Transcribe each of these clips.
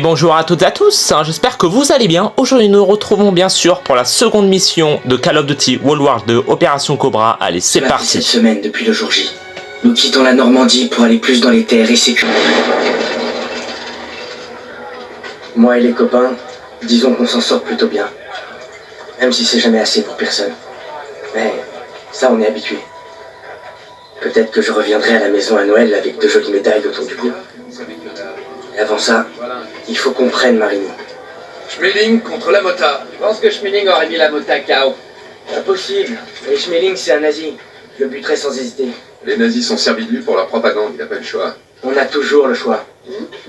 Bonjour à toutes et à tous, j'espère que vous allez bien. Aujourd'hui nous nous retrouvons bien sûr pour la seconde mission de Call of Duty World War 2, Opération Cobra. Allez, c'est parti. Cette semaine depuis le jour J, nous quittons la Normandie pour aller plus dans les terres et sécuriser. Moi et les copains, disons qu'on s'en sort plutôt bien. Même si c'est jamais assez pour personne. Mais ça on est habitué. Peut-être que je reviendrai à la maison à Noël avec de jolies médailles autour du cou. Et avant ça, il faut qu'on prenne Marigny. Schmeling contre la Mota. Je pense que Schmeling aurait mis la Mota KO. Impossible. Et Schmeling c'est un nazi. Je le buterai sans hésiter. Les nazis sont servis de lui pour leur propagande, il n'a pas le choix. On a toujours le choix.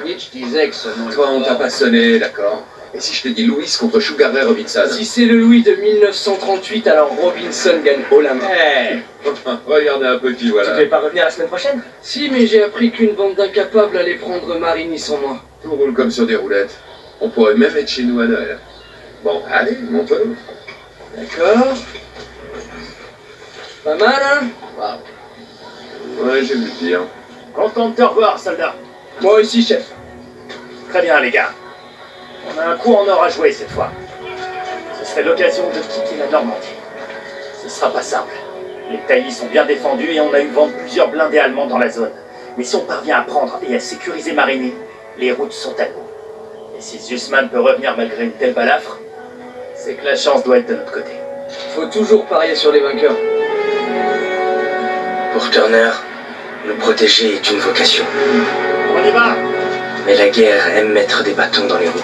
Nietzsche disait que ce nom... Toi, on t'a pas sonné, d'accord. Et si je te dis Louis contre Sugar Ray Robinson? Si c'est le Louis de 1938, alors Robinson gagne haut la main. Hey regardez un peu qui Tu voilà. devais pas revenir la semaine prochaine? Si, mais j'ai appris qu'une bande d'incapables allait prendre Marigny sans moi. Tout roule comme sur des roulettes. On pourrait même être chez nous à Noël. Bon, allez, montre-nous. D'accord. Pas mal, hein? Ouais, j'ai vu pire. Content de te revoir, soldat. Moi aussi, chef. Très bien, les gars. On a un coup en or à jouer cette fois. Ce serait l'occasion de quitter la Normandie. Ce sera pas simple. Les taillis sont bien défendus et on a eu vent de plusieurs blindés allemands dans la zone. Mais si on parvient à prendre et à sécuriser Marigny, les routes sont à nous. Et si Zussman peut revenir malgré une telle balafre, c'est que la chance doit être de notre côté. Faut toujours parier sur les vainqueurs. Pour Turner, nous protéger est une vocation. On y va! Mais la guerre aime mettre des bâtons dans les roues.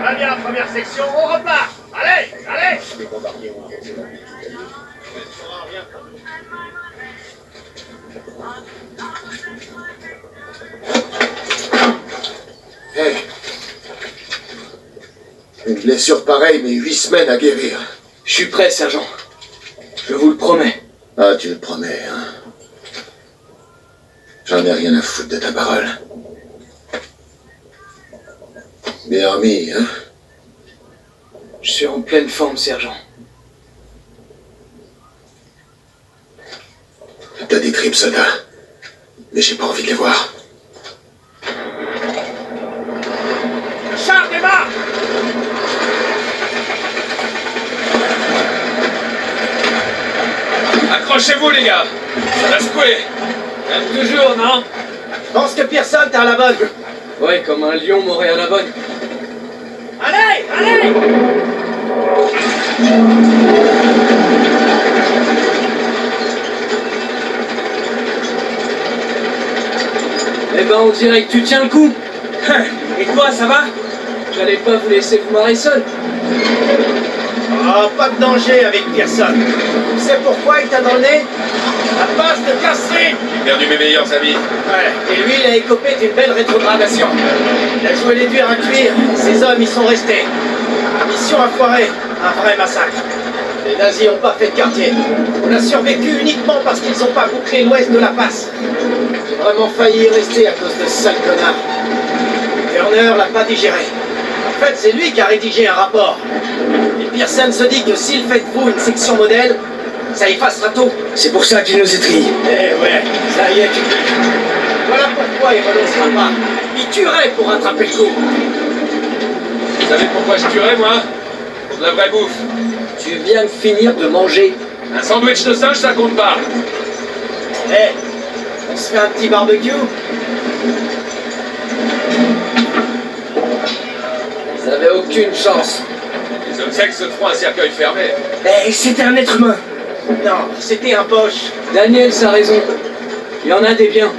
Très bien, première section, on repart! Allez, allez! Hey. Une blessure pareille, mais 8 semaines à guérir. Je suis prêt, sergent. Je vous le promets. Ah, tu le promets, hein. J'en ai rien à foutre de ta parole. Bien remis, hein. Je suis en pleine forme, sergent. T'as des tripes, soldat. Mais j'ai pas envie de les voir. Char démarre! Accrochez-vous, les gars. Ça va secouer. Comme toujours, non? Je pense que Pearson t'es à la bonne. Ouais, comme un lion m'aurait à la bonne. Allez, allez! Eh ben, on dirait que tu tiens le coup. Et toi, ça va? J'allais pas vous laisser vous marrer seul. Oh, pas de danger avec Pearson. Tu sais pourquoi il t'a dans le nez? La passe de Castry! J'ai perdu mes meilleurs amis. Ouais, et lui, il a écopé d'une belle rétrogradation. Il a joué les durs à cuire, ses hommes y sont restés. Mission à foirer, un vrai massacre. Les nazis n'ont pas fait de quartier. On a survécu uniquement parce qu'ils n'ont pas bouclé l'ouest de la passe. J'ai vraiment failli y rester à cause de ce sale connard. Turner l'a pas digéré. En fait, c'est lui qui a rédigé un rapport. Et Pearson se dit que s'il fait de vous une section modèle, ça effacera tout. C'est pour ça qu'il nous étrille. Eh ouais, ça y est, tu dis. Voilà pourquoi il renoncera pas. Il tuerait pour rattraper le coup. Vous savez pourquoi je tuerais, moi? Pour de la vraie bouffe. Tu viens de finir de manger. Un sandwich de singe, ça compte pas. Eh, on se fait un petit barbecue? Vous avez aucune chance. Les obsèques se feront un cercueil fermé. Eh, c'était un être humain. Non, c'était un Bosch. Daniel, a raison. Il y en a des biens.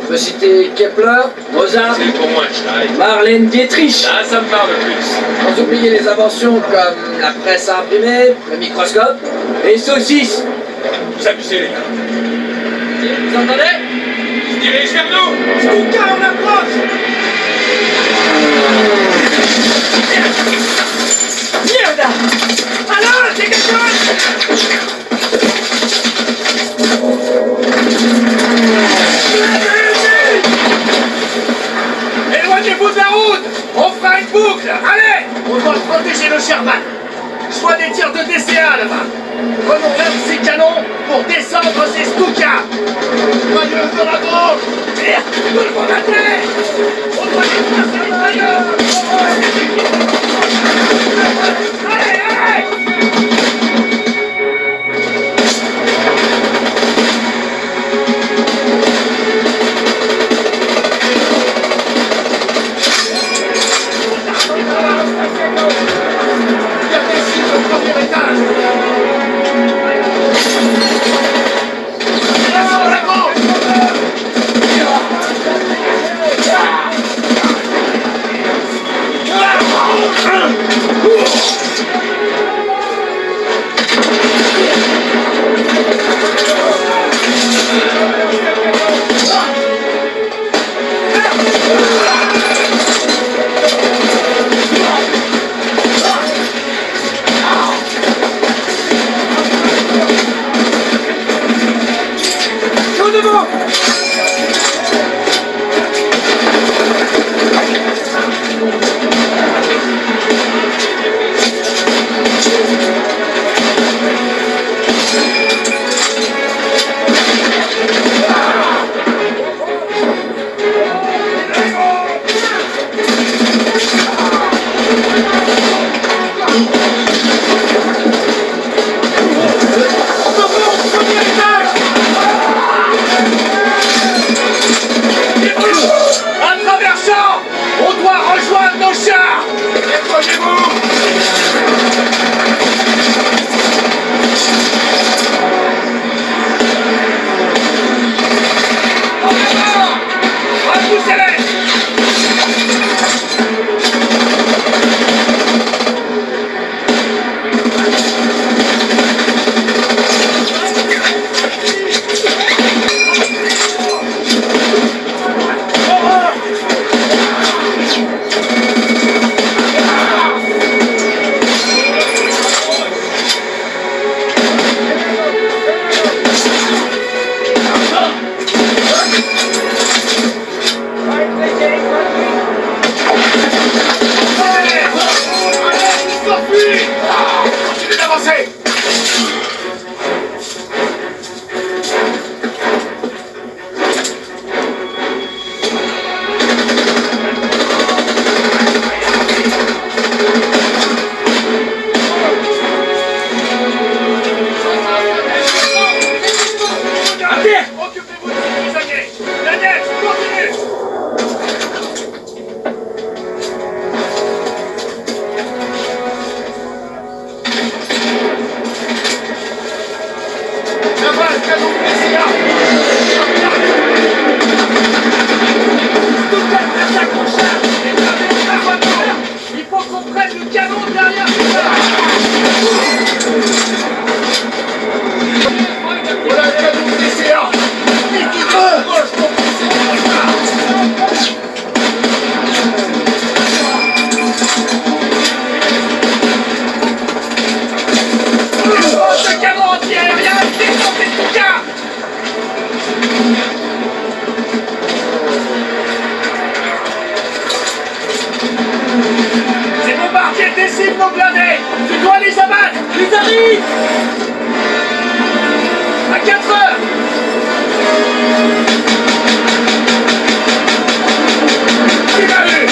On peut citer Kepler, Mozart, C'est pour moi, Stein. Marlène Dietrich. Ah, ça me parle plus. Sans oublier les inventions comme la presse à imprimer, le microscope et saucisses. Vous abusez, les gars. Vous entendez? Ils se dirigent vers nous. Stuka, on approche! Merde! Alors, dégage-toi! Éloignez-vous de la route! On fera une boucle! Allez! On doit protéger le Sherman. Je vois des tirs de DCA là-bas. Prenons l'un de ces canons pour descendre ces Stukas. Joyeuse de la gauche. Tire, tout le monde à terre. On doit les faire sur les tailleurs. Allez, allez. À 4 heures. Qui l'a eu?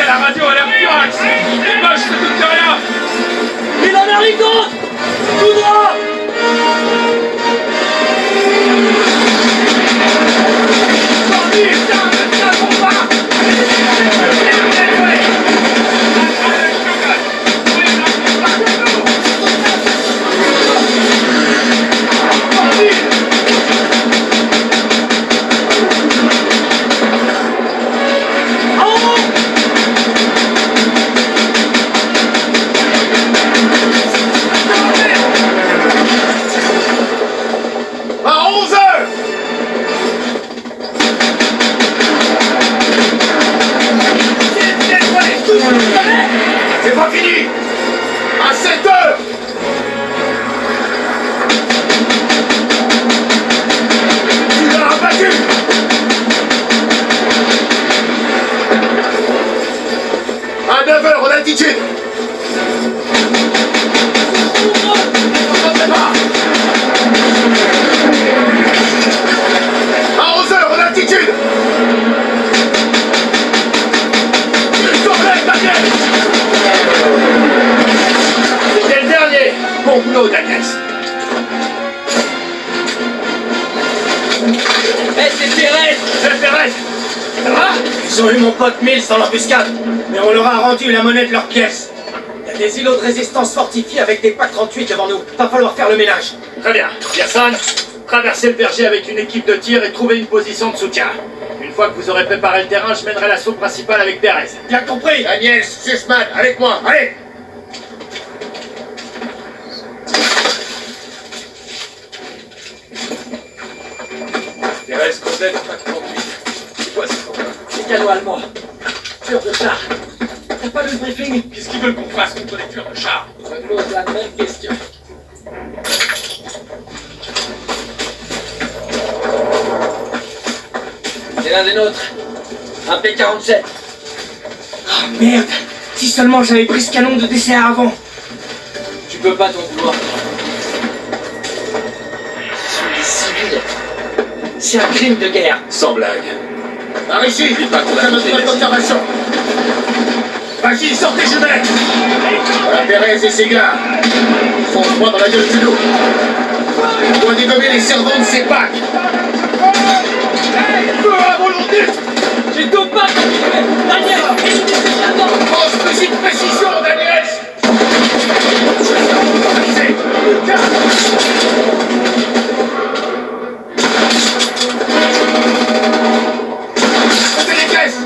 La radio a l'air pirax. Moi, je te doute de rien. Il en a rigole. d'altitude. Arroseur en altitude. C'était le dernier. Bon boulot, Daniels. C'est Pérez. C'est Pérez. Ça va? Ils ont eu mon pote Mills dans l'embuscade, mais on leur a rendu la monnaie de leurs pièces. Il y a des îlots de résistance fortifiés avec des PAC 38 devant nous. Va falloir faire le ménage. Très bien. Pearson, traversez le verger avec une équipe de tir et trouvez une position de soutien. Une fois que vous aurez préparé le terrain, je mènerai l'assaut principal avec Pérez. Bien compris. Daniels, Sussman, avec moi. Allez. Pérez, complète PAC 38. C'est quoi ce problème? C'est canot allemand. Tueur de char. T'as pas le briefing? Qu'est-ce qu'ils veulent qu'on fasse contre les tueurs de char? Je me pose la même question. C'est l'un des nôtres. Un P-47. Oh merde! Si seulement j'avais pris ce canon de DCA avant. Tu peux pas t'en vouloir. Ce sont des civils. C'est un crime de guerre. Sans blague. Par ici, c'est notre observation. Vas-y, sortez jumelles. Voilà Pérez et ses gars. Fonce-moi dans la gueule du loup. On doit dégommer les servants de ces packs. Feu à volonté. J'ai deux pas à tuer. Daniel, élimine ces servants. Oh, petite précision, Daniels. Montez les caisses.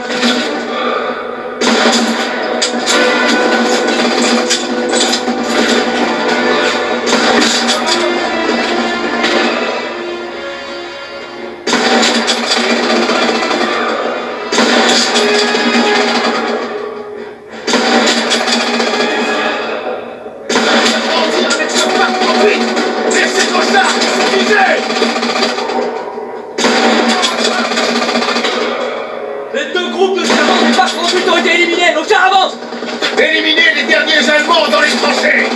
Les deux groupes de servants du PAC 38 ont été éliminés. Nos chars avancent. Éliminez les derniers Allemands dans les tranchées.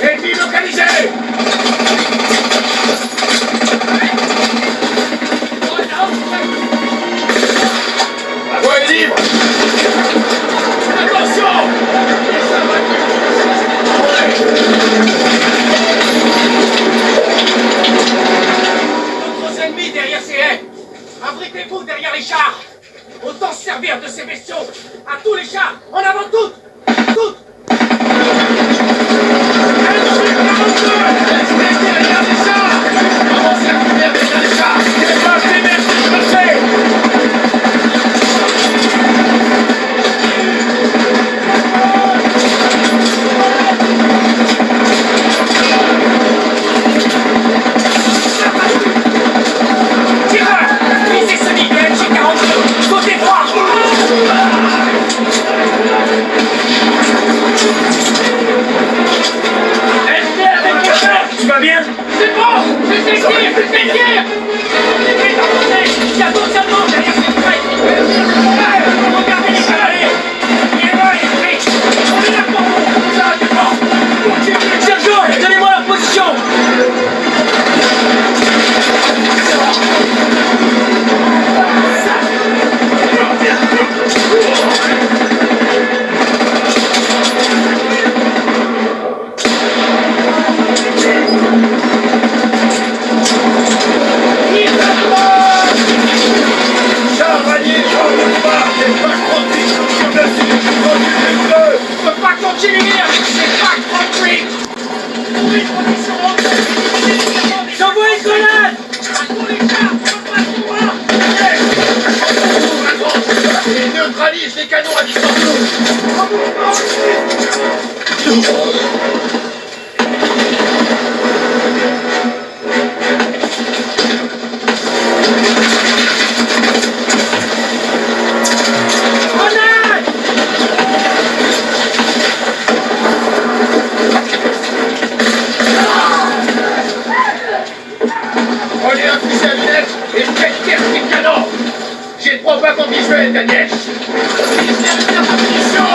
Ennemi localisé. La voie est libre. Attention. D'autres ennemis derrière ces haies. Abritez-vous derrière les chars. Autant se servir de ces bestiaux. À tous les chars. En avant toutes. Toutes. Restez derrière les chars. Avancez à couvert derrière les chars. C'est pas les mêmes que je le sais. Tireur. Visez celui de MG42. Côté droit. Restez avec eux. neutralise les canons à distance. Prenez un fusil à lunettes et faites taire ces canons. J'ai 3 pas en visuel, Daniel. Munition.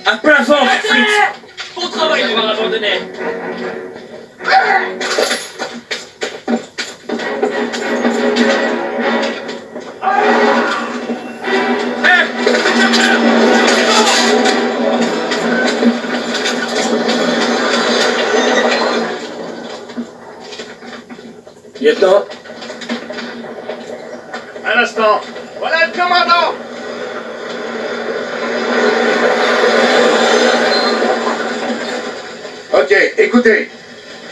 À plein vent, Fritz. Bon travail de m'avoir abandonné. Lieutenant, Un instant. Voilà le commandant. Ok, écoutez.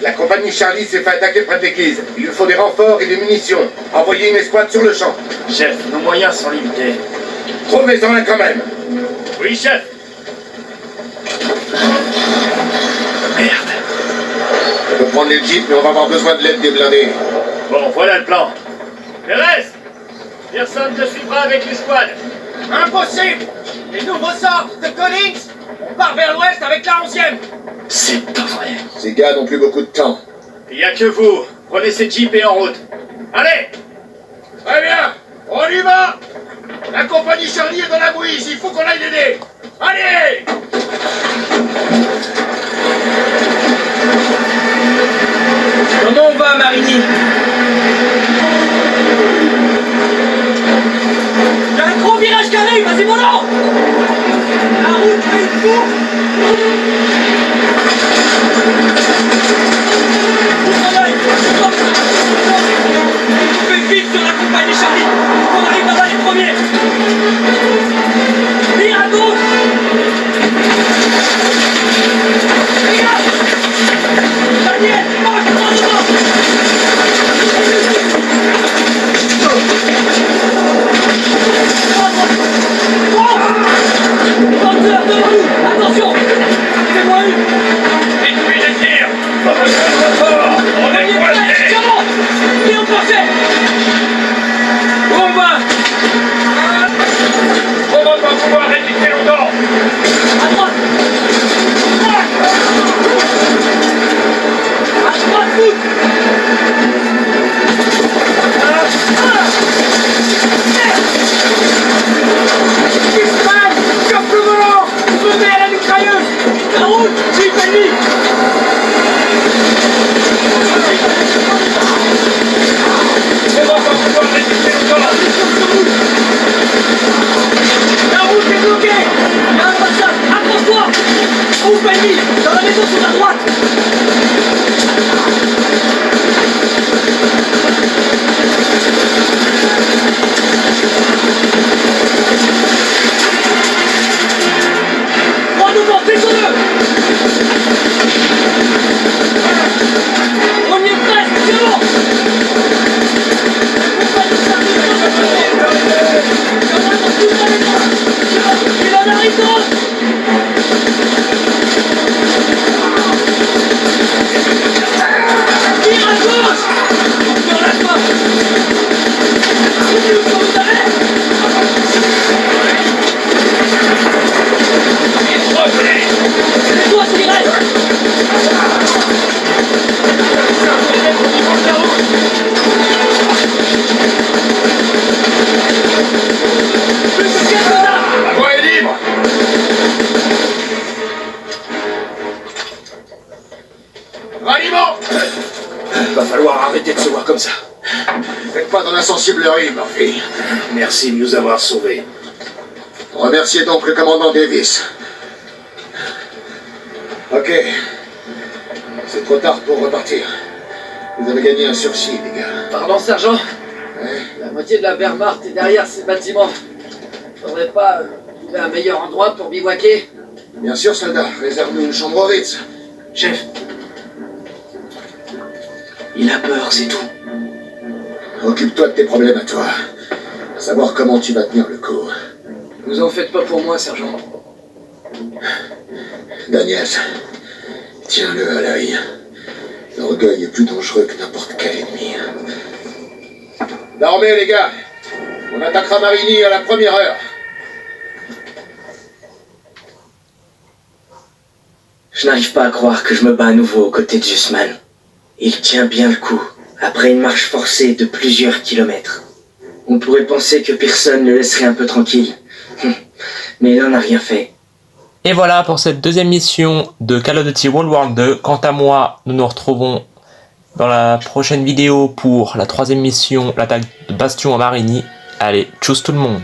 La compagnie Charlie s'est fait attaquer près de l'église. Il lui faut des renforts et des munitions. Envoyez une escouade sur le champ. Chef, nos moyens sont limités. Trouvez-en un quand même. Oui, chef. Merde. On peut prendre les jeeps, mais on va avoir besoin de l'aide des blindés. Bon, voilà le plan. Pérez, personne ne suivra avec l'escouade. impossible. Les nouveaux sorts de Collins. On part vers l'ouest avec la 11e. C'est pas vrai. Ces gars n'ont plus beaucoup de temps. Il n'y a que vous. Prenez ces jeeps et en route. Allez. Très bien, on y va. La compagnie Charlie est dans la bouise, il faut qu'on aille l'aider. Allez. Comment on va, Marigny? Il y a un gros virage qui arrive, vas-y, mon nom. La route fait une courbe. On fait vite sur la compagnie Charlie. On arrive là-bas les premiers. Vire à gauche. Les gars. Daniel, marche devant devant. Panzer devant nous. Attention. Fais-moi une. Et puis les tirs. On est coincés. Et on partait. On va. On va pas pouvoir résister longtemps. À droite. À droite, foot. Ismaël, chope le volant. Venez à la mitrailleuse. La route, jeep ennemi. On va pas pouvoir résister longtemps. La route est bloquée. Il y a un passage. Accroche-toi. Groupe ennemi. Dans la maison sur la droite. Droit devant, fais-le. On y est presque, c'est bon. Il en arrive d'autres. Ralliement! Va falloir arrêter de se voir comme ça. Faites pas dans l'insensiblerie, Murphy. Merci de nous avoir sauvés. Remerciez donc le commandant Davis. Ok. C'est trop tard pour repartir. Vous avez gagné un sursis, les gars. Pardon, sergent. Ouais. La moitié de la Wehrmacht est derrière ces bâtiments. Faudrait pas trouver un meilleur endroit pour bivouaquer? Bien sûr, soldat. Réserve-nous une chambre au Ritz. Chef. Il a peur, c'est tout. Occupe-toi de tes problèmes à toi. À savoir comment tu vas tenir le coup. Vous en faites pas pour moi, sergent. Daniel, tiens-le à l'œil. L'orgueil est plus dangereux que n'importe quel ennemi. Dormez, les gars. On attaquera Marigny à la première heure. Je n'arrive pas à croire que je me bats à nouveau aux côtés de Zussman. Il tient bien le coup, après une marche forcée de plusieurs kilomètres. On pourrait penser que personne ne le laisserait un peu tranquille. Mais il n'en a rien fait. Et voilà pour cette deuxième mission de Call of Duty World War 2. Quant à moi, nous nous retrouvons dans la prochaine vidéo pour la troisième mission, l'attaque de Bastion à Marigny. Allez, tchuss tout le monde!